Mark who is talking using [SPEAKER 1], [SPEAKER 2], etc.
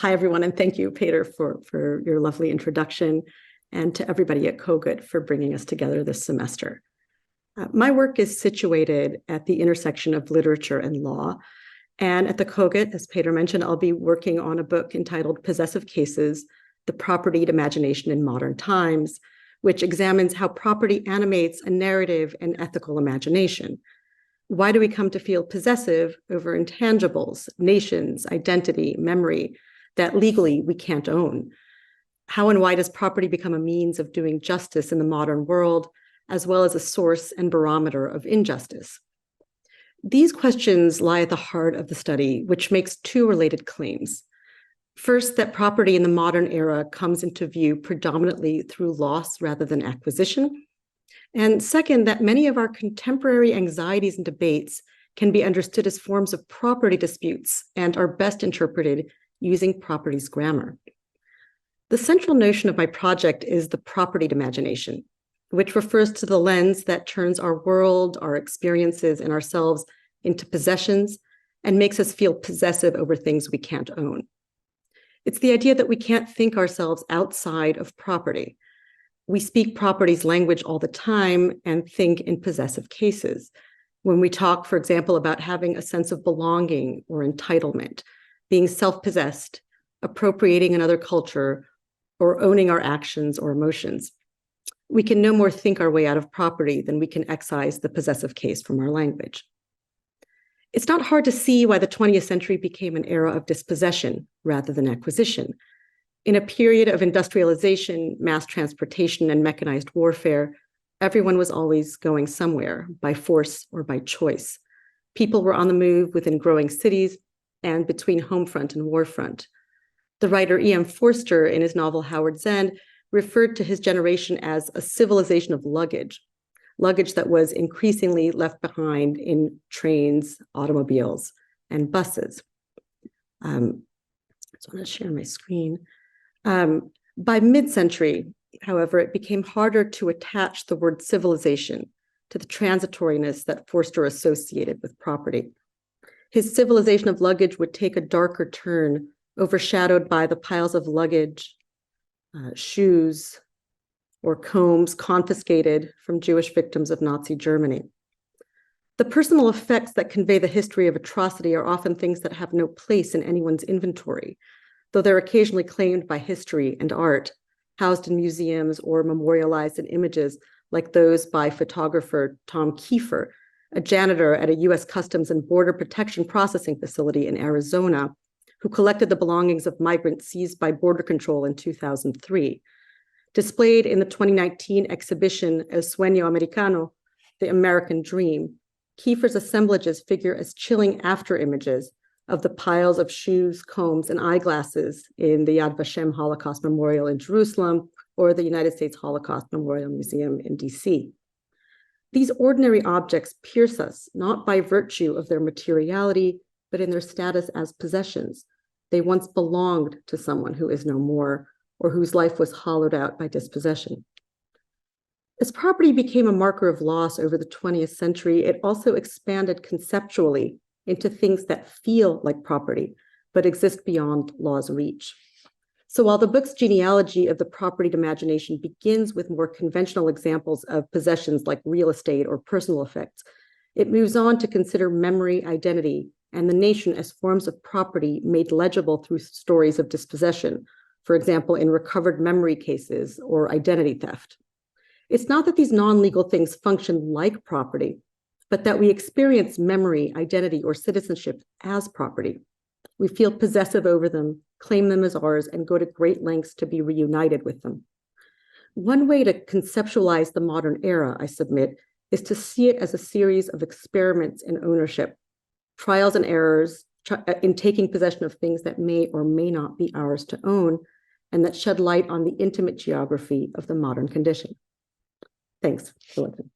[SPEAKER 1] Hi, everyone, and thank you, Peter, for your lovely introduction, and to everybody at Cogut for bringing us together this semester. My work is situated at the intersection of literature and law, and at the Cogut, as Peter mentioned, I'll be working on a book entitled Possessive Cases, The Propertied Imagination in Modern Times, which examines how property animates a narrative and ethical imagination. Why do we come to feel possessive over intangibles, nations, identity, memory, that legally we can't own? How and why does property become a means of doing justice in the modern world, as well as a source and barometer of injustice? These questions lie at the heart of the study, which makes two related claims. First, that property in the modern era comes into view predominantly through loss rather than acquisition. And second, that many of our contemporary anxieties and debates can be understood as forms of property disputes and are best interpreted using property's grammar. The central notion of my project is the propertied imagination, which refers to the lens that turns our world, our experiences, and ourselves into possessions and makes us feel possessive over things we can't own. It's the idea that we can't think ourselves outside of property. We speak property's language all the time and think in possessive cases. When we talk, for example, about having a sense of belonging or entitlement, being self-possessed, appropriating another culture, or owning our actions or emotions, we can no more think our way out of property than we can excise the possessive case from our language. It's not hard to see why the 20th century became an era of dispossession rather than acquisition. In a period of industrialization, mass transportation, and mechanized warfare, everyone was always going somewhere, by force or by choice. People were on the move within growing cities and between home front and war front. The writer E.M. Forster, in his novel Howard's End, referred to his generation as a civilization of luggage that was increasingly left behind in trains, automobiles, and buses. I just want to share my screen. By mid-century, however, it became harder to attach the word civilization to the transitoriness that Forster associated with property. His civilization of luggage would take a darker turn, overshadowed by the piles of luggage, shoes, or combs confiscated from Jewish victims of Nazi Germany. The personal effects that convey the history of atrocity are often things that have no place in anyone's inventory, though they're occasionally claimed by history and art, housed in museums or memorialized in images like those by photographer Tom Kiefer, a janitor at a U.S. Customs and Border Protection Processing Facility in Arizona, who collected the belongings of migrants seized by Border Control in 2003. Displayed in the 2019 exhibition El Sueño Americano, The American Dream, Kiefer's assemblages figure as chilling after images of the piles of shoes, combs, and eyeglasses in the Yad Vashem Holocaust Memorial in Jerusalem or the United States Holocaust Memorial Museum in DC. These ordinary objects pierce us not by virtue of their materiality, but in their status as possessions. They once belonged to someone who is no more, or whose life was hollowed out by dispossession. As property became a marker of loss over the 20th century, it also expanded conceptually into things that feel like property, but exist beyond law's reach. So while the book's genealogy of the propertied imagination begins with more conventional examples of possessions like real estate or personal effects, it moves on to consider memory, identity, and the nation as forms of property made legible through stories of dispossession, for example, in recovered memory cases or identity theft. It's not that these non-legal things function like property, but that we experience memory, identity, or citizenship as property. We feel possessive over them, claim them as ours, and go to great lengths to be reunited with them. One way to conceptualize the modern era, I submit, is to see it as a series of experiments in ownership, trials and errors in taking possession of things that may or may not be ours to own, and that shed light on the intimate geography of the modern condition. Thanks for listening.